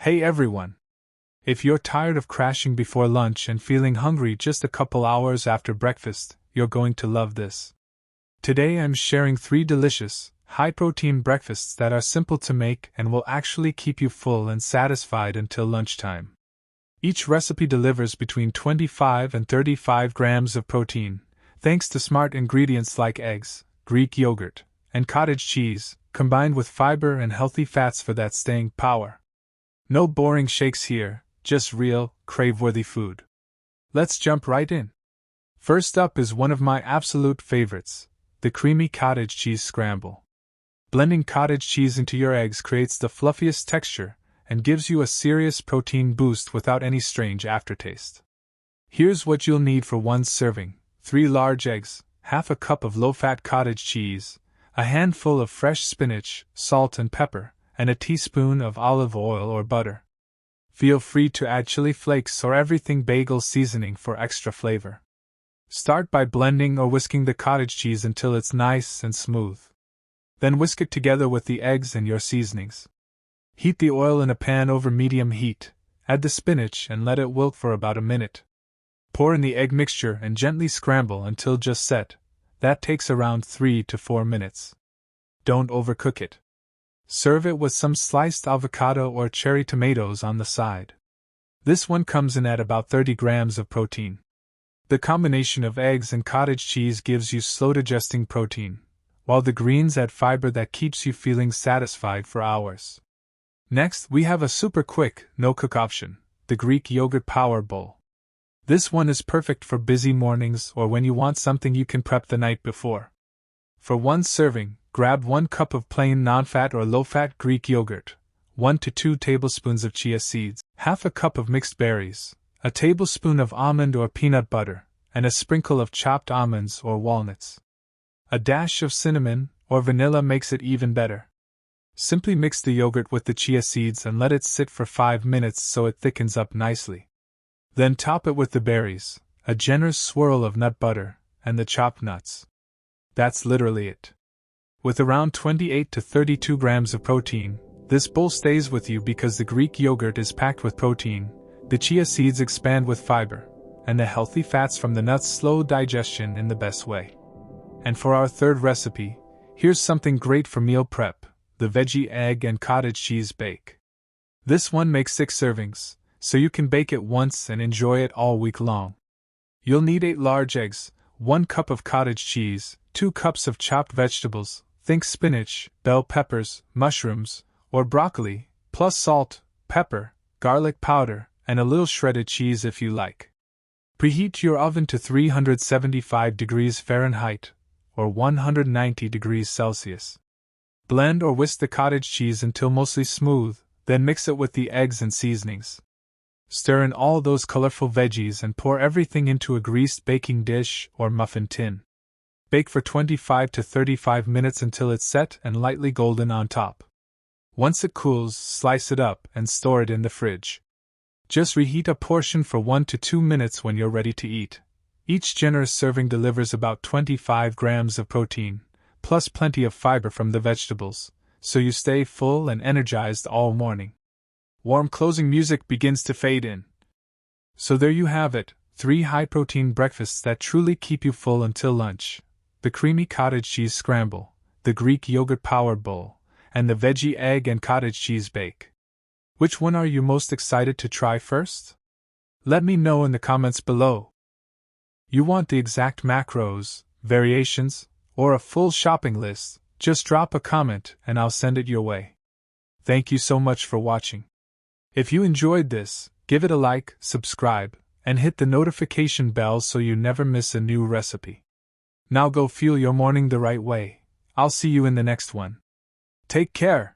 Hey everyone! If you're tired of crashing before lunch and feeling hungry just a couple hours after breakfast, you're going to love this. Today I'm sharing 3 delicious, high-protein breakfasts that are simple to make and will actually keep you full and satisfied until lunchtime. Each recipe delivers between 25 and 35 grams of protein, thanks to smart ingredients like eggs, Greek yogurt, and cottage cheese, combined with fiber and healthy fats for that staying power. No boring shakes here, just real, crave-worthy food. Let's jump right in. First up is one of my absolute favorites, the creamy cottage cheese scramble. Blending cottage cheese into your eggs creates the fluffiest texture and gives you a serious protein boost without any strange aftertaste. Here's what you'll need for one serving: 3 large eggs, half a cup of low-fat cottage cheese, a handful of fresh spinach, salt and pepper, and a teaspoon of olive oil or butter. Feel free to add chili flakes or everything bagel seasoning for extra flavor. Start by blending or whisking the cottage cheese until it's nice and smooth. Then whisk it together with the eggs and your seasonings. Heat the oil in a pan over medium heat, add the spinach and let it wilt for about a minute. Pour in the egg mixture and gently scramble until just set. That takes around 3 to 4 minutes. Don't overcook it. Serve it with some sliced avocado or cherry tomatoes on the side. This one comes in at about 30 grams of protein. The combination of eggs and cottage cheese gives you slow-digesting protein, while the greens add fiber that keeps you feeling satisfied for hours. Next, we have a super quick, no-cook option, the Greek yogurt power bowl. This one is perfect for busy mornings or when you want something you can prep the night before. For one serving, grab 1 cup of plain non-fat or low-fat Greek yogurt, 1 to 2 tablespoons of chia seeds, half a cup of mixed berries, a tablespoon of almond or peanut butter, and a sprinkle of chopped almonds or walnuts. A dash of cinnamon or vanilla makes it even better. Simply mix the yogurt with the chia seeds and let it sit for 5 minutes so it thickens up nicely. Then top it with the berries, a generous swirl of nut butter, and the chopped nuts. That's literally it. With around 28 to 32 grams of protein, this bowl stays with you because the Greek yogurt is packed with protein, the chia seeds expand with fiber, and the healthy fats from the nuts slow digestion in the best way. And for our third recipe, here's something great for meal prep, the veggie egg and cottage cheese bake. This one makes 6 servings, so you can bake it once and enjoy it all week long. You'll need 8 large eggs, 1 cup of cottage cheese, 2 cups of chopped vegetables, think spinach, bell peppers, mushrooms, or broccoli, plus salt, pepper, garlic powder, and a little shredded cheese if you like. Preheat your oven to 375 degrees Fahrenheit, or 190 degrees Celsius. Blend or whisk the cottage cheese until mostly smooth, then mix it with the eggs and seasonings. Stir in all those colorful veggies and pour everything into a greased baking dish or muffin tin. Bake for 25 to 35 minutes until it's set and lightly golden on top. Once it cools, slice it up and store it in the fridge. Just reheat a portion for 1 to 2 minutes when you're ready to eat. Each generous serving delivers about 25 grams of protein, plus plenty of fiber from the vegetables, so you stay full and energized all morning. Warm closing music begins to fade in. So there you have it, 3 high-protein breakfasts that truly keep you full until lunch: the creamy cottage cheese scramble, the Greek yogurt power bowl, and the veggie egg and cottage cheese bake. Which one are you most excited to try first? Let me know in the comments below. You want the exact macros, variations, or a full shopping list? Just drop a comment and I'll send it your way. Thank you so much for watching. If you enjoyed this, give it a like, subscribe, and hit the notification bell so you never miss a new recipe. Now go fuel your morning the right way. I'll see you in the next one. Take care.